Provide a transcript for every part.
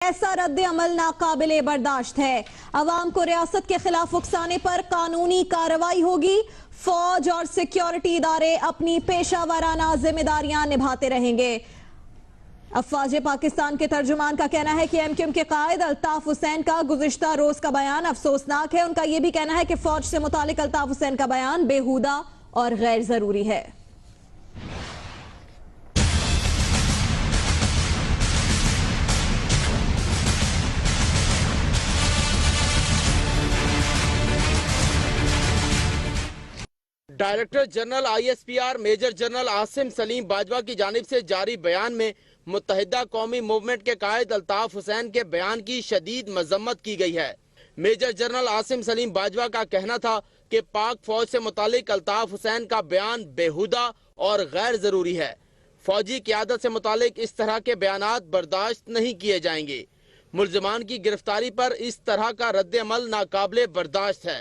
ऐसा रद्द अमल नाकाबिले बर्दाश्त है। अवाम को रियासत के खिलाफ उकसाने पर कानूनी कार्रवाई होगी। फौज और सिक्योरिटी इदारे अपनी पेशावराना जिम्मेदारियां निभाते रहेंगे। अफवाज पाकिस्तान के तर्जुमान का कहना है कि एमक्यूएम के कायद अल्ताफ हुसैन का गुज़िश्ता रोज का बयान अफसोसनाक है। उनका यह भी कहना है कि फौज से मुतालिक अल्ताफ हुसैन का बयान बेहुदा और गैर जरूरी है। Director general ISPR major general Asim Saleem Bajwa की जानिब से जारी बयान में मुत्तहिदा कौमी मूवमेंट के कायद अल्ताफ हुसैन के बयान की शदीद मजम्मत की गई है। मेजर जनरल आसिम सलीम बाजवा का कहना था कि पाक फौज से मुतालिक अल्ताफ हुसैन का बयान बेहुदा और गैर जरूरी है। फौजी क़यादत से मुतालिक इस तरह के बयानात बर्दाश्त नहीं किए जाएंगे। मुल्ज़िमान की गिरफ्तारी पर इस तरह का रद्द अमल नाकाबिले बर्दाश्त है।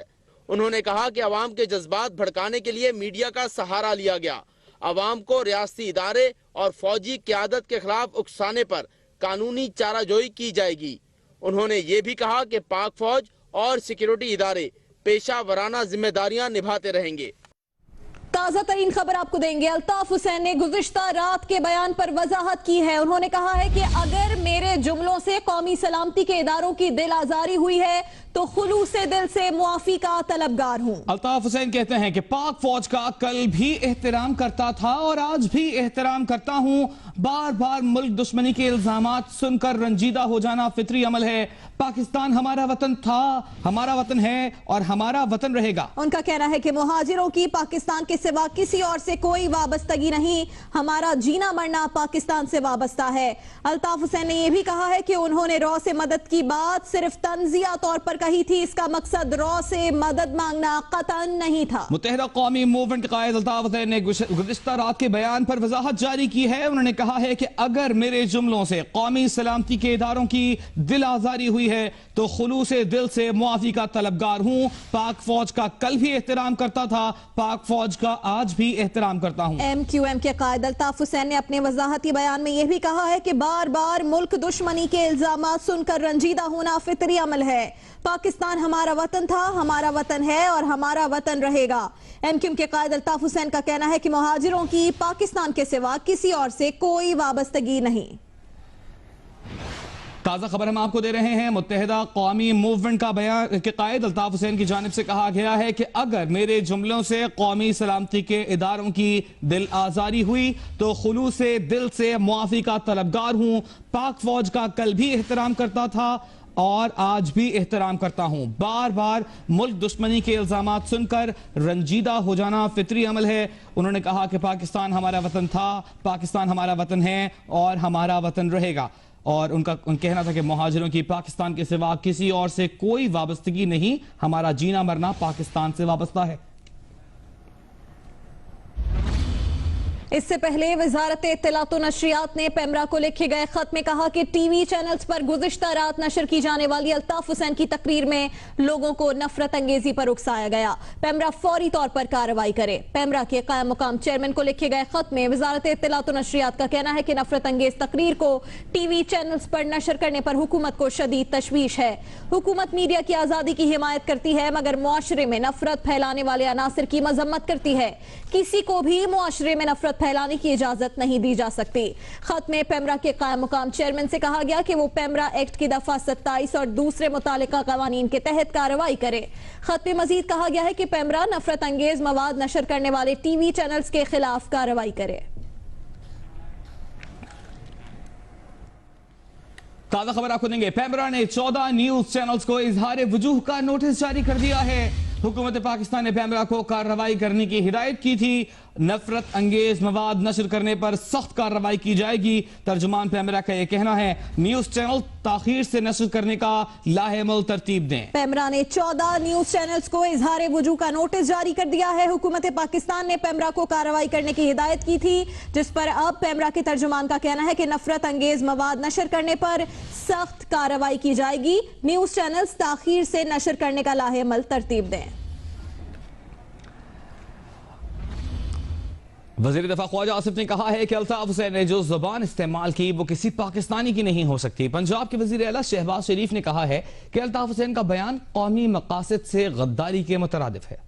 उन्होंने कहा कि अवाम के जज्बात भड़काने के लिए मीडिया का सहारा लिया गया। अवाम को रियासती इदारे और फौजी क़यादत के खिलाफ उकसाने पर कानूनी चाराजोई की जाएगी। उन्होंने ये भी कहा कि पाक फौज और सिक्योरिटी इदारे पेशा वराना जिम्मेदारियां निभाते रहेंगे। ताज़ा तरीन खबर आपको देंगे। अल्ताफ हुसैन ने गुज़िश्ता रात के बयान पर वजाहत की है। उन्होंने कहा है कि अगर मेरे जुमलों से कौमी सलामती के इदारों की दिल आजारी हुई है तो खुलूसे दिल से मुआफी का तलबगार हूँ। अल्ताफ हुसैन कहते हैं कि पाक फौज का कल भी एहतराम करता था और आज भी एहतराम करता हूँ। बार बार मुल्क दुश्मनी के इल्जामात सुनकर रंजीदा हो जाना फितरी अमल है। पाकिस्तान हमारा वतन था, हमारा वतन है और हमारा वतन रहेगा। उनका कहना है कि मुहाजिरों की पाकिस्तान के सिवा किसी और से कोई वाबस्तगी नहीं। हमारा जीना मरना पाकिस्तान से वाबस्ता है। अल्ताफ हुसैन ने यह भी कहा है कि उन्होंने रॉ से मदद की बात सिर्फ तंजिया तौर पर कही थी। इसका मकसद रॉ से मदद मांगना कतन नहीं था। मुत्तहिदा कौमी मूवमेंट के कायद अल्ताफ हुसैन ने गुज़िश्ता रात के बयान पर वजाहत जारी की है। उन्होंने कहा है कि अगर मेरे जुमलों से कौमी सलामती के इदारों की दिल आजारी हुई है तो खुलूसे दिल से मुआफी का तलबगार हूँ। पाक फौज का कल भी एहतराम करता था, पाक फौज का आज भी एहतराम करता हूँ। MQM के कायद अल्ताफ हुसैन ने अपने वजाहती बयान में यह भी कहा है कि बार बार मुल्क दुश्मनी के इल्जामात सुनकर रंजीदा होना फितरी अमल है। पाकिस्तान हमारा वतन था, हमारा वतन है और हमारा वतन रहेगा। MQM के कायद अल्ताफ हुसैन का कहना है कि मुहाजिरों की पाकिस्तान के सिवा किसी और से कोई वाबस्तगी नहीं। ताज़ा खबर हम आपको दे रहे हैं। मुत्तहिदा कौमी मूवमेंट का बयान के कायद अल्ताफ हुसैन की जानिब से कहा गया है कि अगर मेरे जुमलों से कौमी सलामती के इदारों की दिल आजारी हुई तो खुलूसे दिल से मुआफी का तलबगार हूँ। पाक फौज का कल भी एहतराम करता था और आज भी एहतराम करता हूं। बार बार मुल्क दुश्मनी के इल्जामात सुनकर रंजीदा हो जाना फितरी अमल है। उन्होंने कहा कि पाकिस्तान हमारा वतन था, पाकिस्तान हमारा वतन है और हमारा वतन रहेगा। और उनका कहना था कि मुहाजिरों की पाकिस्तान के सिवा किसी और से कोई वाबस्तगी नहीं। हमारा जीना मरना पाकिस्तान से वाबस्ता है। इससे पहले वजारत इत्तलात व नशरियात ने पेमरा को लिखे गए खत में कहा कि टीवी चैनल्स पर गुज़िश्ता रात नशर की जाने वाली अल्ताफ हुसैन की तकरीर में लोगों को नफरत अंगेजी पर उकसाया गया। पेमरा फौरी तौर पर कार्रवाई करे। पेमरा के कायम मुकाम चेयरमैन को लिखे गए खत में वजारत इत्तलात व नशरियात का कहना है कि नफरत अंगेज तकरीर को टीवी चैनल्स पर नशर करने पर हुकूमत को शदीद तशवीश है। हुकूमत मीडिया की आजादी की हिमायत करती है मगर मुआशरे में नफरत फैलाने वाले अनासिर की मजम्मत करती है। किसी को भी मुआशरे में नफरत फैलाने की इजाजत नहीं दी जा सकती। खत में पेमरा के कायम मुकाम चेयरमैन से कहा गया कि वो पेमरा एक्ट की दफा 27 और दूसरे मुतालिका कवानीन के तहत कार्रवाई करे। खत में मजीद कहा गया है कि पेमरा नफरत अंगेज मवाद नशर करने वाले टीवी चैनल्स के खिलाफ कार्रवाई करे। ताजा खबर आपको देंगे। पेमरा ने 14 न्यूज चैनल्स को इजहार वजूह का नोटिस जारी कर दिया है। हुकूमत पाकिस्तान ने पेमरा को कार्रवाई करने की हिदायत की थी। नफरत अंगेज मवाद नशर करने पर सख्त कार्रवाई की जाएगी। तर्जुमान पेमरा का यह कहना है न्यूज चैनल ताखीर से नशर करने का लाहेमल तरतीब दें। पेमरा ने 14 न्यूज चैनल्स को इजहार वजूह का नोटिस जारी कर दिया है। हुकूमत पाकिस्तान ने पेमरा को कार्रवाई करने की हिदायत की थी, जिस पर अब पेमरा के तर्जुमान का कहना है कि नफरत अंगेज मवाद नशर करने पर सख्त कार्रवाई की जाएगी। न्यूज चैनल्स ताखीर से नशर करने का लाहेमल तरतीब दें। वज़ीर दफ़ा ख्वाजा आसिफ ने कहा है कि अल्ताफ हुसैन ने जो ज़बान इस्तेमाल की वो किसी पाकिस्तानी की नहीं हो सकती। पंजाब के वज़ीर आला शहबाज शरीफ ने कहा है कि अल्ताफ हुसैन का बयान कौमी मकासद से गद्दारी के मुतरादिफ है।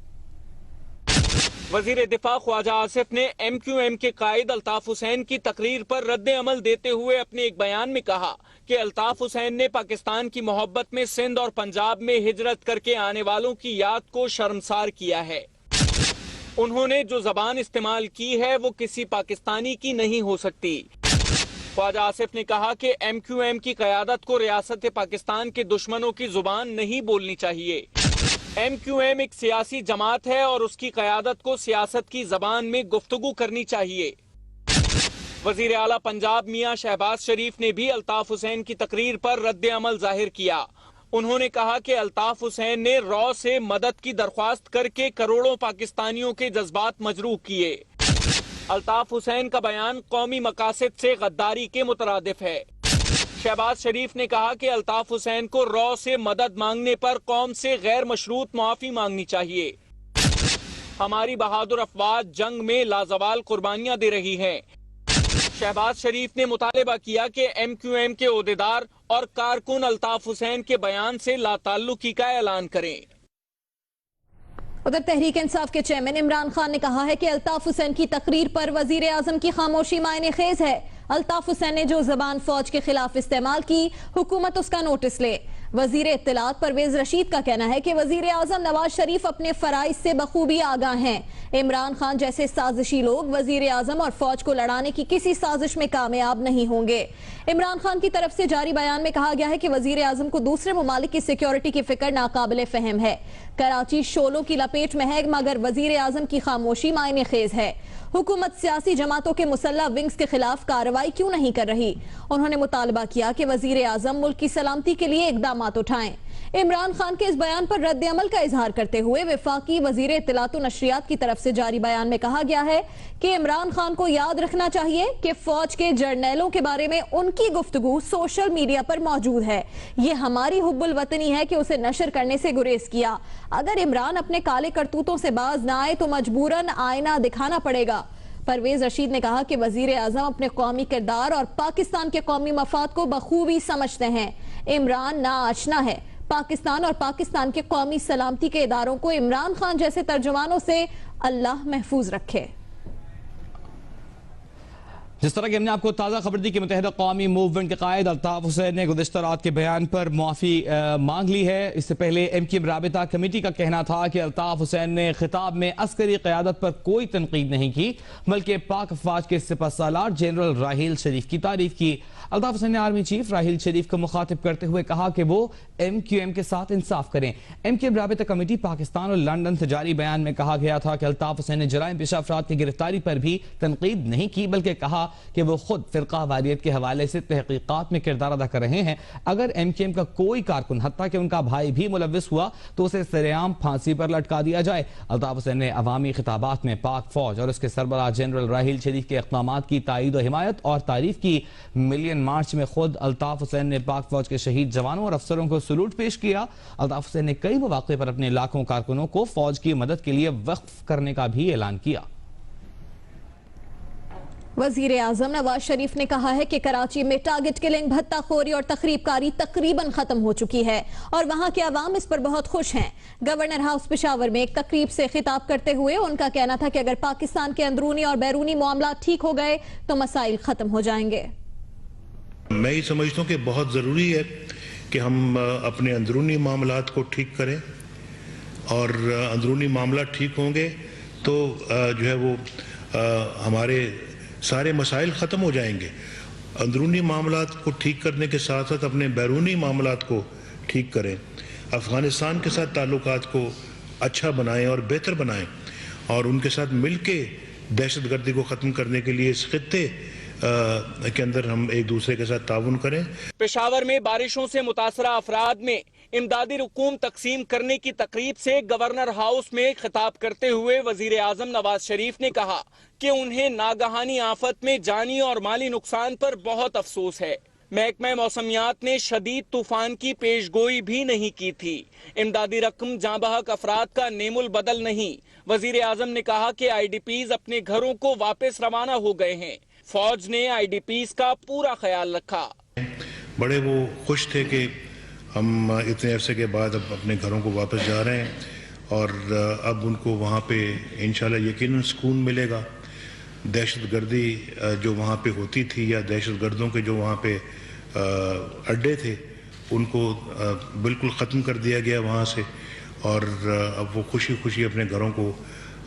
वज़ीर दिफा ख्वाजा आसिफ ने MQM के कायद अल्ताफ हुसैन की तकरीर पर रद्द अमल देते हुए अपने एक बयान में कहा कि अल्ताफ हुसैन ने पाकिस्तान की मोहब्बत में सिंध और पंजाब में हिजरत करके आने वालों की याद को शर्मसार किया है। उन्होंने जो जबान इस्तेमाल की है वो किसी पाकिस्तानी की नहीं हो सकती। ख्वाजा आसिफ ने कहा कि MQM की क़यादत को रियासत पाकिस्तान के दुश्मनों की जुबान नहीं बोलनी चाहिए। MQM एक सियासी जमात है और उसकी क़यादत को सियासत की जबान में गुफ्तगू करनी चाहिए। वज़ीर आला पंजाब मियां शहबाज शरीफ ने भी अल्ताफ हुसैन की तकरीर पर रद्द अमल जाहिर किया। उन्होंने कहा कि अल्ताफ हुसैन ने रॉ से मदद की दरख्वास्त करके करोड़ों पाकिस्तानियों के जज्बात मजरूह किए। अल्ताफ हुसैन का बयान कौमी मकासद से गद्दारी के मुतरादिफ है। शहबाज शरीफ ने कहा कि अल्ताफ हुसैन को रॉ से मदद मांगने पर कौम से गैर मशरूत मुआफी मांगनी चाहिए। हमारी बहादुर अफवाज जंग में लाजवाल कुर्बानियां दे रही हैं। शहबाज शरीफ ने मुतालिबा किया कि MQM के ओहदेदार और कारकुन अल्ताफ हुसैन के बयान से लाताल्लुकी का ऐलान करें। उधर तहरीक इंसाफ के चेयरमैन इमरान खान ने कहा है कि अल्ताफ हुसैन की तकरीर पर वजीर आजम की खामोशी मायने खेज है। अल्ताफ हुसैन ने जो जबान फौज के खिलाफ इस्तेमाल की, हुकूमत उसका नोटिस ले। वजीर इत्तलात परवेज रशीद का कहना है कि वजीर आजम नवाज शरीफ अपने फराइज से बखूबी आगाह हैं। इमरान खान जैसे साजिशी लोग वजीर आजम और फौज को लड़ाने की किसी साजिश में कामयाब नहीं होंगे। इमरान खान की तरफ से जारी बयान में कहा गया है कि वजीर आजम को दूसरे ममालिक की सिक्योरिटी की फिक्र नाकाबिले फहम है। कराची शोलों की लपेट में है मगर वजीर आजम की खामोशी मायने खेज है। हुकूमत सियासी जमातों के मुसल्लह विंग्स के खिलाफ कार्रवाई क्यों नहीं कर रही? उन्होंने मुतालबा किया कि वजीर आजम मुल्क की सलामती के लिए इकदाम उठाएं। इमरान खान के इस बयान पर रद्द अमल का इजहार करते हुए वफाकी वजीर इत्तलात व नशरियात की तरफ से जारी बयान में कहा गया है कि इमरान खान को याद रखना चाहिए कि फौज के जर्नैलों के बारे में उनकी गुफ्तगू सोशल मीडिया पर मौजूद है। ये हमारी हुब्बुल वतनी है कि उसे नशर करने से गुरेज किया। अगर इमरान अपने काले करतूतों से बाज ना आए तो मजबूरन आईना दिखाना पड़ेगा। परवेज रशीद ने कहा कि वजीर आजम अपने कौमी किरदार और पाकिस्तान के कौमी मफाद को बखूबी समझते हैं। इमरान ना आशना है। पाकिस्तान और पाकिस्तान के कौमी सलामती के इदारों को इमरान खान जैसे तर्जुमानों से अल्लाह महफूज रखे। जिस तरह की हमने आपको ताज़ा खबर दी कि मुत्तहिदा कौमी मूवमेंट के कायद अल्ताफ हुसैन ने गुज़िश्ता रात के बयान पर मुआफ़ी मांग ली है। इससे पहले MQM राबिता कमेटी का कहना था कि अल्ताफ हुसैन ने खिताब में अस्करी क़यादत पर कोई तनकीद नहीं की बल्कि पाक अफवाज के सिपहसालार जनरल राहील शरीफ की तारीफ की। अल्ताफ हुसैन ने आर्मी चीफ राहील शरीफ को मुखातिब करते हुए कहा कि वो MQM के साथ इंसाफ करें। MQM राबिता कमेटी पाकिस्तान और लंदन से जारी बयान में कहा गया था कि अल्ताफ हुसैन ने जराइम पेशा अफराद की गिरफ्तारी पर भी तनकीद नहीं की बल्कि कहा कि वो खुद फिरका वारियत के हवाले से तहकीकात में किरदार अदा कर रहे हैं। अगर MQM का कोई कारकुन हत्ता कि उनका भाई भी मुलव्विस हुआ तो उसे सरेआम फांसी पर लटका दिया जाए। अल्ताफ हुसैन ने अवामी खिताबात में पाक फौज और उसके सरबराह जनरल राहील शरीफ के इक़दामात की तायीद और हिमायत और तारीफ की। मिलियन मार्च में खुद अल्ताफ हुसैन ने पाक फौज के शहीद जवानों और अफसरों को सलूट पेश किया। अल्ताफ हुसैन ने कई मौके पर अपने लाखों कारकुनों को फौज की मदद के लिए वक्फ करने का भी ऐलान किया। वजीर आजम नवाज शरीफ ने कहा है कि कराची में टारगेट किलिंग, भत्ताखोरी और तकरीबकारी तकरीबन खत्म हो चुकी है और वहां के अवाम इस पर बहुत खुश हैं। गवर्नर हाउस पेशावर में एक तकरीब से खिताब करते हुए उनका कहना था कि अगर पाकिस्तान के अंदरूनी और बैरूनी मामला ठीक हो गए तो मसाइल खत्म हो जाएंगे। मैं ये समझता हूँ कि बहुत ज़रूरी है कि हम अपने अंदरूनी मामलात को ठीक करें और अंदरूनी मामला ठीक होंगे तो जो है वो हमारे सारे मसाइल ख़त्म हो जाएंगे। अंदरूनी मामलात को ठीक करने के साथ साथ अपने बैरूनी मामलात को ठीक करें। अफ़गानिस्तान के साथ ताल्लुकात को अच्छा बनाएं और बेहतर बनाएं और उनके साथ मिलके दहशतगर्दी को ख़त्म करने के लिए इस खित्ते के अंदर हम एक दूसरे के साथ ताउन करें। पेशावर में बारिशों से मुतासरा अफराद में इमदादी रकूम तकसीम करने की तकरीब से गवर्नर हाउस में खिताब करते हुए वजीर आजम नवाज शरीफ ने कहा कि उन्हें नागहानी आफत में जानी और माली नुकसान पर बहुत अफसोस है। महकमा मौसमियात ने शदीद तूफान की पेशगोई भी नहीं की थी। इमदादी रकम जाँ बहक अफराद का नेमुल बदल नहीं। वजीर आजम ने कहा कि IDPs अपने घरों को वापस रवाना हो गए हैं। फौज ने IDPs का पूरा ख्याल रखा। बड़े वो खुश थे कि हम इतने अरसे के बाद अब अपने घरों को वापस जा रहे हैं और अब उनको वहाँ पे इंशाल्लाह यकीनन सुकून मिलेगा। दहशतगर्दी जो वहाँ पे होती थी या दहशतगर्दों के जो वहाँ पे अड्डे थे उनको बिल्कुल ख़त्म कर दिया गया वहाँ से और अब वो खुशी खुशी अपने घरों को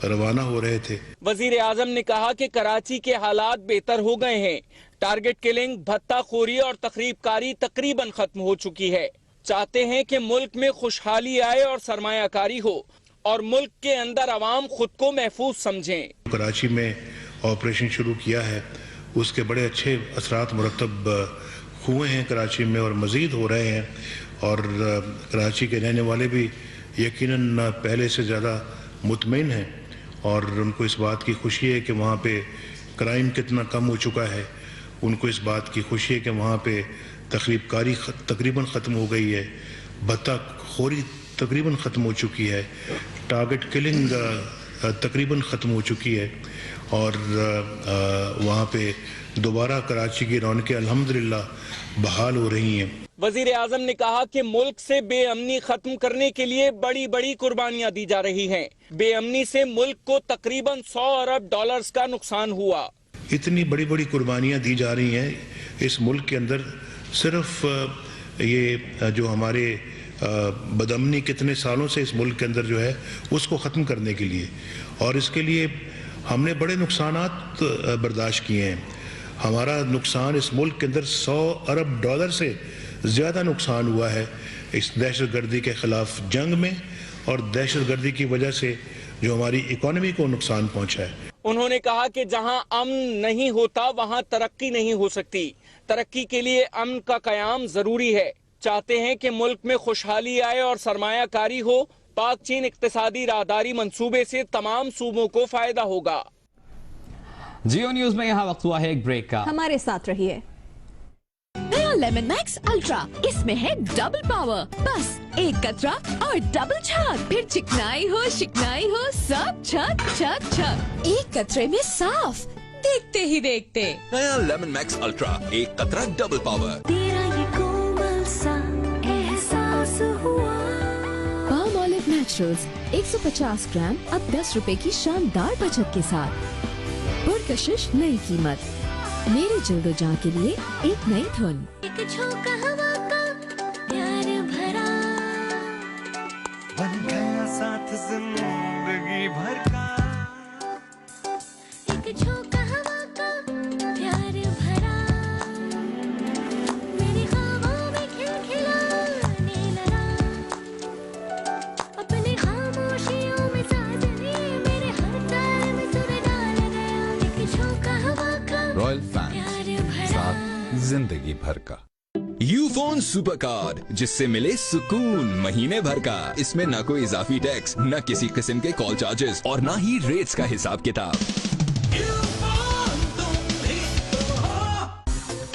रवाना हो रहे थे। वजीर आजम ने कहा कि कराची के हालात बेहतर हो गए हैं। टारगेट किलिंग, भत्ताखोरी और तकरीबकारी तकरीबन खत्म हो चुकी है। चाहते हैं कि मुल्क में खुशहाली आए और सरमायाकारी हो और मुल्क के अंदर आवाम खुद को महफूज समझें। कराची में ऑपरेशन शुरू किया है, उसके बड़े अच्छे असरात मुरतब हुए हैं कराची में और मज़ीद हो रहे हैं और कराची के रहने वाले भी यकीनन पहले से ज़्यादा मुतमईन हैं और उनको इस बात की खुशी है कि वहाँ पे क्राइम कितना कम हो चुका है। उनको इस बात की खुशी है कि वहाँ पे तकरीबकारी तकरीबन ख़त्म हो गई है, भत्ताखोरी तकरीबन ख़त्म हो चुकी है, टारगेट किलिंग तकरीबन ख़त्म हो चुकी है और वहाँ पे दोबारा कराची की रौनकें अल्हम्दुलिल्लाह बहाल हो रही हैं। वजीर आजम ने कहा कि मुल्क से बेअमनी खत्म करने के लिए बड़ी बड़ी कुर्बानियां दी जा रही हैं। बेअमनी से मुल्क को तकरीबन 100 अरब डॉलर्स का नुकसान हुआ। इतनी बड़ी बड़ी कुर्बानियां दी जा रही हैं इस मुल्क के अंदर, सिर्फ ये जो हमारे बदअमनी कितने सालों से इस मुल्क के अंदर जो है उसको ख़त्म करने के लिए, और इसके लिए हमने बड़े नुकसानात बर्दाश्त किए हैं। हमारा नुकसान इस मुल्क के अंदर 100 अरब डॉलर से ज़्यादा नुकसान हुआ है इस दहशतगर्दी के ख़िलाफ़ जंग में और दहशतगर्दी की वजह से जो हमारी इकॉनमी को नुकसान पहुंचा है। उन्होंने कहा कि जहां अमन नहीं होता वहां तरक्की नहीं हो सकती। तरक्की के लिए अमन का क़याम ज़रूरी है। चाहते हैं कि मुल्क में खुशहाली आए और सरमायाकारी हो। पाक चीन इक्तिसादी राहदारी मंसूबे से तमाम सूबों को फ़ायदा होगा। जियो न्यूज़ में यहाँ वक्त हुआ है एक ब्रेक का। हमारे साथ रहिए। नया लेमन मैक्स अल्ट्रा, इसमें है डबल पावर। बस एक कतरा और डबल छत, फिर चिकनाई हो शिकनाई हो सब छत छत छत एक कतरे में साफ, देखते ही देखते। नया लेमन मैक्स अल्ट्रा, एक कतरा डबल पावर। तेरा ये कोमल सा एहसास हुआ। पाम ऑलिव नेचुरल्स 150 ग्राम अब 10 रुपए की शानदार बचत के साथ। पुरकशिश नई कीमत, मेरे जल्दो जां के लिए एक नई धुन। एक झोंका हवा का प्यार भरा, बन गया साथ जिंदगी भर का। एक झोंका हवा का प्यार भरा, मेरे ख्वाबों में खिलखिलाने लगा। अपने खामोशियों में साजने मेरे हर तार में सुर डाल गया। एक झोंका हवा का रॉयल फैंस, साथ जिंदगी भर का। यूफोन सुपर कार्ड, जिससे मिले सुकून महीने भर का। इसमें ना कोई इजाफी टैक्स, न किसी किस्म के कॉल चार्जेस और ना ही रेट्स का हिसाब किताब।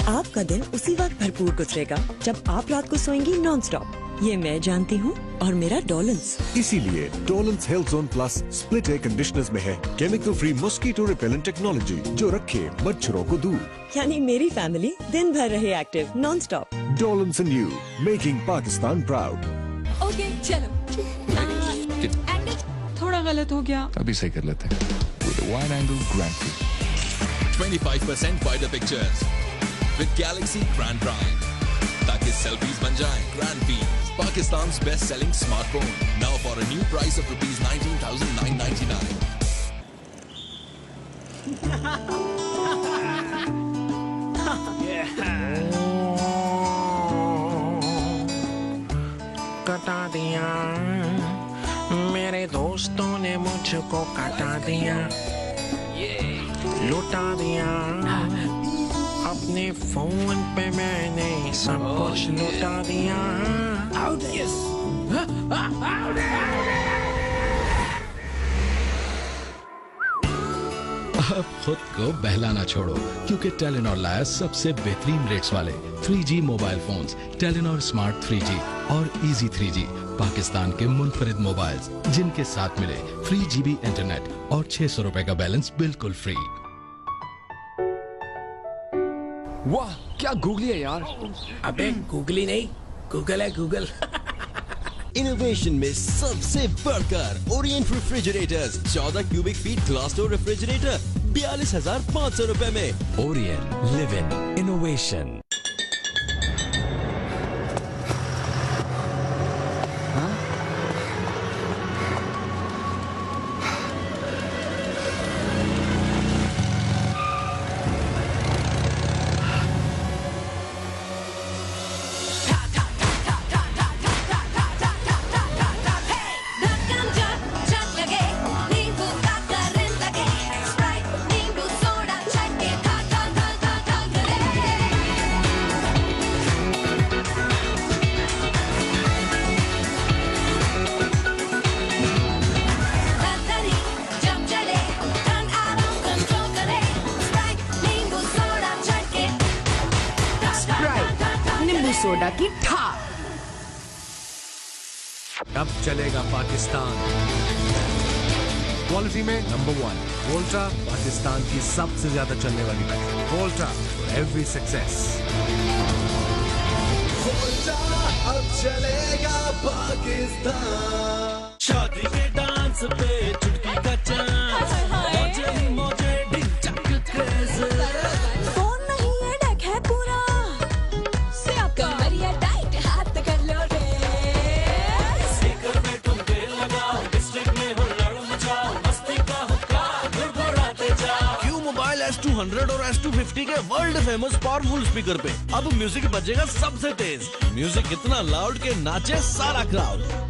आपका दिन उसी वक्त भरपूर गुजरेगा जब आप रात को सोएंगी नॉन स्टॉप। ये मैं जानती हूँ और मेरा डोलेंस। इसीलिए Dawlance health zone plus split air conditioners में है chemical free mosquito repellent technology, जो रखे मच्छरों को दूर। यानी मेरी फैमिली दिन भर रहे active non stop. Dawlance and you, making Pakistan proud. Okay चलो। थोड़ा गलत हो गया, अभी सही कर लेते हैं। With a wide angle Grand Prix, 25% wider pictures with Galaxy Grand Prime, ताकि सेल्फीज बन जाएं Grand Prix, Pakistan's best-selling smartphone, now for a new price of rupees 19,999. कटा दिया मेरे दोस्तों ने, मुझको कटा दिया, लुटा दिया। अपने फोन पे मैंने सब कुछ लुटा दिया। अब खुद को बहलाना छोड़ो, क्योंकि टेलीनॉर लाया सबसे बेहतरीन रेट्स वाले 3G mobile phones, Telenor smart 3G और इजी 3G, पाकिस्तान के मुनफरिद मोबाइल्स जिनके साथ मिले 3 GB इंटरनेट और 600 रुपए का बैलेंस बिल्कुल फ्री। वाह, क्या गूगली है यार। अबे गूगली नहीं, गूगल है गूगल। इनोवेशन में सबसे बढ़कर Orient refrigerators 14 cubic feet glass door refrigerator 42,500 रुपए में। Orient, live in innovation. Soda की ठा। अब चलेगा पाकिस्तान। क्वालिटी में नंबर 1 वोल्टा, पाकिस्तान की सबसे ज्यादा चलने वाली battery. Volta for every success. Volta अब चलेगा पाकिस्तान। शादी के डांस पे चुटकी का चांस, मौजे ही मौजे डिचक क्रेज। फोन नहीं है डक है पूरा, कमरिया टाइट हाथ कर लो रे। स्पीकर में तुम तेल लगाओ, डिस्ट्रिक्ट में हो लड़ मचाओ, मस्ती का हुक्का घुड़घुड़ाते जाओ। क्यों मोबाइल S200 और S250 के वर्ल्ड फेमस पावरफुल स्पीकर पे अब म्यूजिक बजेगा सबसे तेज। म्यूजिक इतना लाउड के नाचे सारा क्राउड।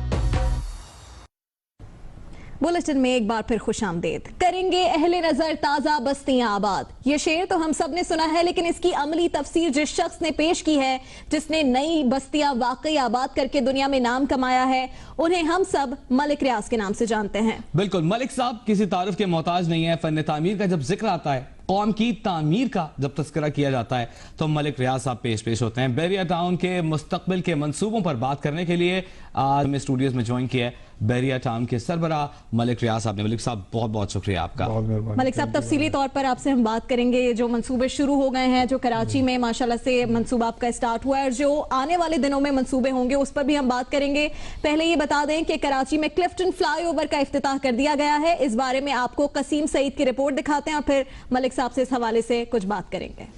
बुलेटिन में एक बार फिर खुशामदीद। करेंगे अहले नजर ताजा बस्तियां आबाद। ये शेर तो हम सब ने सुना है, लेकिन इसकी अमली तफसीर जिस शख्स ने पेश की है, जिसने नई बस्तियां वाकई आबाद करके दुनिया में नाम कमाया है, उन्हें हम सब मलिक रियाज के नाम से जानते हैं। बिल्कुल, मलिक साहब किसी तारुफ के मोहताज नहीं है। फन तामीर का जब जिक्र आता है, कौम की तामीर का जब तस्करा किया जाता है, तो मलिक रियाज साहब पेश होते हैं। बहरिया टाउन के मुस्तकबिल के मंसूबों पर बात करने के लिए आज हमें स्टूडियोज में ज्वाइन किया है बहरिया टाउन के सरबरा मलिक रियाज साहब ने। मलिक साहब बहुत बहुत शुक्रिया आपका। मलिक साहब, तफसीली तौर पर आपसे हम बात करेंगे। जो मंसूबे शुरू हो गए हैं, जो कराची में माशाल्लाह से मंसूबा आपका स्टार्ट हुआ है, और जो आने वाले दिनों में मंसूबे होंगे, उस पर भी हम बात करेंगे। पहले ये बता दें कि कराची में क्लिफ्टन फ्लाईओवर का इफ्तिताह कर दिया गया है। इस बारे में आपको कसीम सईद की रिपोर्ट दिखाते हैं और फिर मलिक साहब से इस हवाले से कुछ बात करेंगे।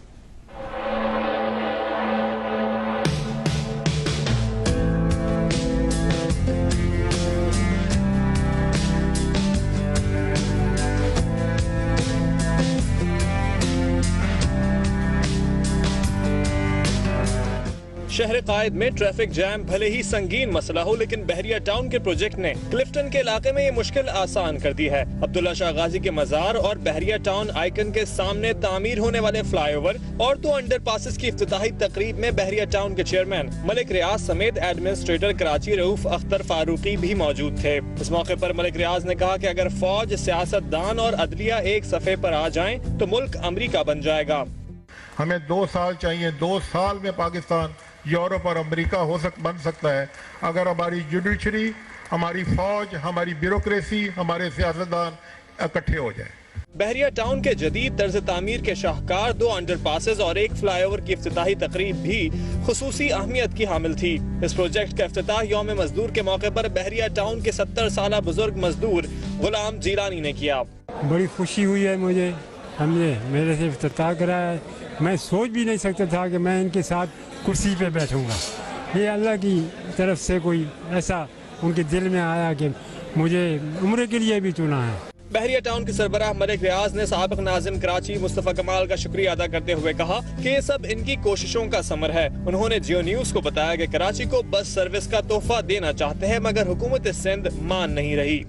शहर कायद में ट्रैफिक जैम भले ही संगीन मसला हो, लेकिन बहरिया टाउन के प्रोजेक्ट ने क्लिफ्टन के इलाके में ये मुश्किल आसान कर दी है। अब्दुल्ला शाह गाजी के मजार और बहरिया टाउन आइकन के सामने तामीर होने वाले फ्लाईओवर और 2 अंडरपासेस की इफ्तिताही तकरीब में बहरिया टाउन के चेयरमैन मलिक रियाज समेत एडमिनिस्ट्रेटर कराची रऊफ अख्तर फारूकी भी मौजूद थे। इस मौके पर मलिक रियाज ने कहा कि अगर फौज, सियासतदान और अदलिया एक सफे पर आ जाएं तो मुल्क अमरीका बन जाएगा। हमें 2 साल चाहिए। 2 साल में पाकिस्तान यूरोप और अमेरिका बन सकता है, अगर हमारी जुडिशरी, हमारी फौज, हमारी ब्यूरोक्रेसी, हमारे सियासतदान इकट्ठे हो जाए। बहरिया टाउन के जदीद तर्ज तामीर के शाहकार 2 अंडरपासेस और 1 फ्लाईओवर की इफ्तिताही तकरीब भी खुसूसी अहमियत की हामिल थी। इस प्रोजेक्ट का इफ्तिताह यौम मजदूर के मौके पर बहरिया टाउन के 70 साल बुजुर्ग मजदूर गुलाम जीलानी ने किया। बड़ी खुशी हुई है मुझे, हमने मेरे से इफ्तिताह कराया। मैं सोच भी नहीं सकता था कि मैं इनके साथ कुर्सी पे बैठूंगा। ये अल्लाह की तरफ से कोई ऐसा उनके दिल में आया कि मुझे उम्र के लिए भी चुना है। बहरिया टाउन के सरबराह मलिक रियाज ने साबिक नाज़िम कराची मुस्तफा कमाल का शुक्रिया अदा करते हुए कहा कि ये सब इनकी कोशिशों का समर है। उन्होंने जियो न्यूज को बताया कि कराची को बस सर्विस का तोहफा देना चाहते हैं, मगर हुकूमत सिंध मान नहीं रही।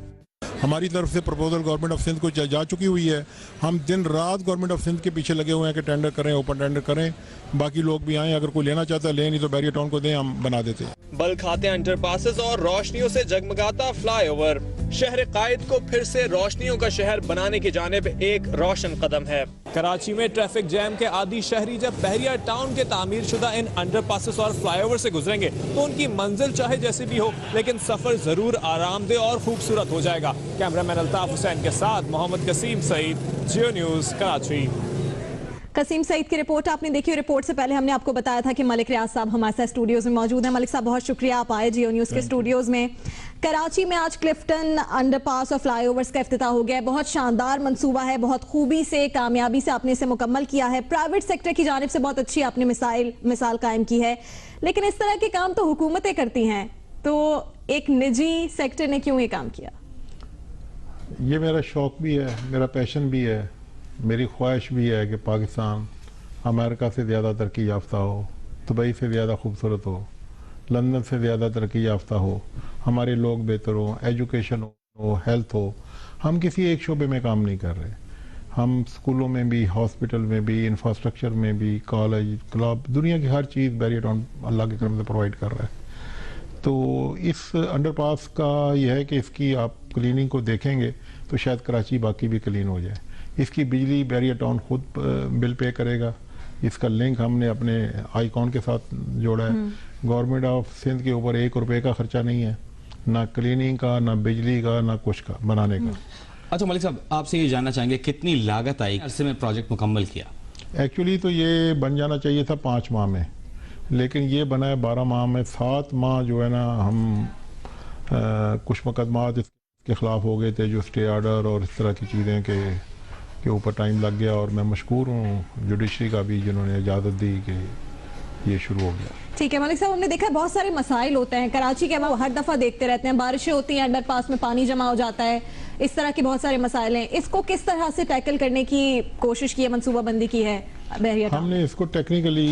हमारी तरफ से प्रपोजल गवर्नमेंट ऑफ सिंध को जा चुकी हुई है। हम दिन रात गवर्नमेंट ऑफ सिंध के पीछे लगे हुए हैं कि टेंडर करें, ओपन टेंडर करें, बाकी लोग भी आए, अगर कोई लेना चाहता है ले, नहीं तो बहरिया टाउन को दें, हम बना देते हैं। बल खाते अंडरपासेस और रोशनियों से जगमगाता फ्लाईओवर शहर कायद को फिर से रोशनियों का शहर बनाने की जानिब एक रोशन कदम है। कराची में ट्रैफिक जैम के आदी शहरी जब बहरिया टाउन के तामीर शुदा इन अंडरपासेस और फ्लाईओवर से गुजरेंगे तो उनकी मंजिल चाहे जैसी भी हो, लेकिन सफर जरूर आरामदेह और खूबसूरत हो जाएगा। कैमरामैन अल्ताफ हुसैन के साथ मोहम्मद कसीम सईद, जियो न्यूज़, कराची। कसीम सईद की रिपोर्ट आपने देखी। रिपोर्ट से पहले हमने आपको बताया था कि मलिक रियाज साहब हमारे साथ स्टूडियोज में मौजूद हैं। मलिक साहब, बहुत शुक्रिया आप आए जियो न्यूज़ के स्टूडियोज में। कराची में आज क्लिफ्टन अंडरपास और फ्लाईओवर्स का इफ्तिताह हो गया है। बहुत शानदार मंसूबा है, बहुत खूबी से, कामयाबी से आपने इसे मुकम्मल किया है। प्राइवेट सेक्टर की जानिब से बहुत अच्छी आपने मिसाल कायम की है, लेकिन इस तरह के काम तो हुकूमतें करती हैं, तो एक निजी सेक्टर ने क्यों ये काम किया? ये मेरा शौक भी है, मेरा पैशन भी है, मेरी ख्वाहिश भी है कि पाकिस्तान अमेरिका से ज़्यादा तरक्की याफ्ता हो, दुबई से ज़्यादा खूबसूरत हो, लंदन से ज़्यादा तरक्की याफ्ता हो, हमारे लोग बेहतर हो, एजुकेशन हो, हेल्थ हो। हम किसी एक शोबे में काम नहीं कर रहे, हम स्कूलों में भी, हॉस्पिटल में भी, इंफ्रास्ट्रक्चर में भी, कॉलेज, क्लब, दुनिया की हर चीज़ बहरिया टाउन अल्लाह के करम से प्रोवाइड कर रहा है। तो इस अंडरपास का यह है कि इसकी आप क्लीनिंग को देखेंगे तो शायद कराची बाकी भी क्लीन हो जाए। इसकी बिजली बहरिया टाउन खुद बिल पे करेगा। इसका लिंक हमने अपने आईकॉन के साथ जोड़ा है। गवर्नमेंट ऑफ सिंध के ऊपर 1 रुपये का खर्चा नहीं है, ना क्लीनिंग का, ना बिजली का, ना कुछ का बनाने का। अच्छा मलिक साहब, आपसे ये जानना चाहेंगे कितनी लागत आई, अरसे में प्रोजेक्ट मुकम्मल किया? एक्चुअली तो ये बन जाना चाहिए था 5 माह में, लेकिन ये बना है 12 माह में। 7 माह जो है ना, हम कुछ मुकदमात इसके खिलाफ हो गए थे, जो स्टे ऑर्डर और इस तरह की चीज़ें के ऊपर टाइम लग गया। और मैं मशकूर हूँ जुडिशरी का भी, जिन्होंने इजाज़त दी कि ये शुरू हो गया। ठीक है मलिक साहब, हमने देखा है बहुत सारे मसाइल होते हैं कराची के, हम हर दफा देखते रहते हैं, बारिशें होती हैं, अंडरपास में पानी जमा हो जाता है, इस तरह के बहुत सारे मसाइल हैं। इसको किस तरह से टैकल करने की कोशिश की है, मनसूबाबंदी की है बहरिया टाउन? हमने इसको टेक्निकली,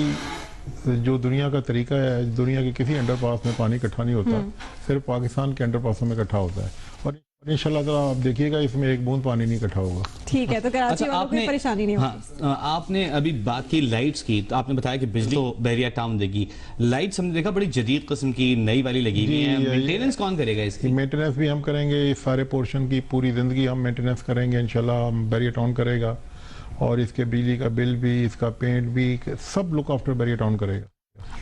जो दुनिया का तरीका है, दुनिया के किसी अंडरपास में पानी इकट्ठा नहीं होता, सिर्फ पाकिस्तान के अंडरपासों में इकट्ठा होता है। और इंशाल्लाह ताला आप देखिएगा इसमें एक बूंद पानी नहीं इकट्ठा होगा। ठीक है, तो कराची वालों को परेशानी नहीं होगी। हाँ, आपने अभी बात की लाइट्स की, तो आपने बताया कि बिजली तो बहरिया टाउन देगी। लाइट्स हमने देखा बड़ी जदीद किस्म की नई वाली लगी हुई है, मेंटेनेंस कौन करेगा इसकी? मेंटेनेंस भी हम करेंगे, इस सारे पोर्शन की पूरी जिंदगी हम मेंटेनेंस करेंगे इंशाल्लाह। बहरिया टाउन करेगा, और इसके बिजली का बिल भी, इसका पेंट भी, सब लुक आफ्टर बहरिया टाउन करेगा।